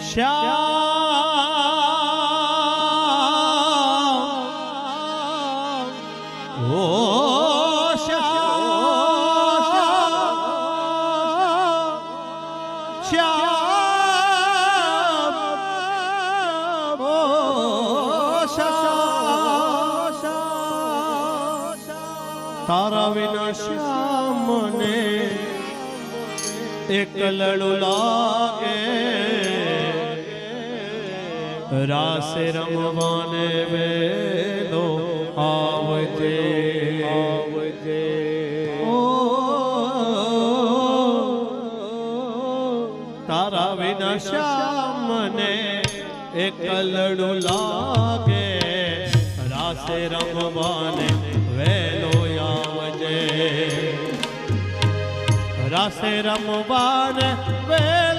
શ્યામ ઓ શ્યામ શ્યામ ઓ શ્યામ તારા વિના શ્યામ મને એકલડું લાગે રાસે રમવાને વેલો આવજે આવજે ઓ તારા વિના શ્યામ મને એકલડું લાગે રાસે રમવાને વેલો આવજે રાસે રમવાને વેલો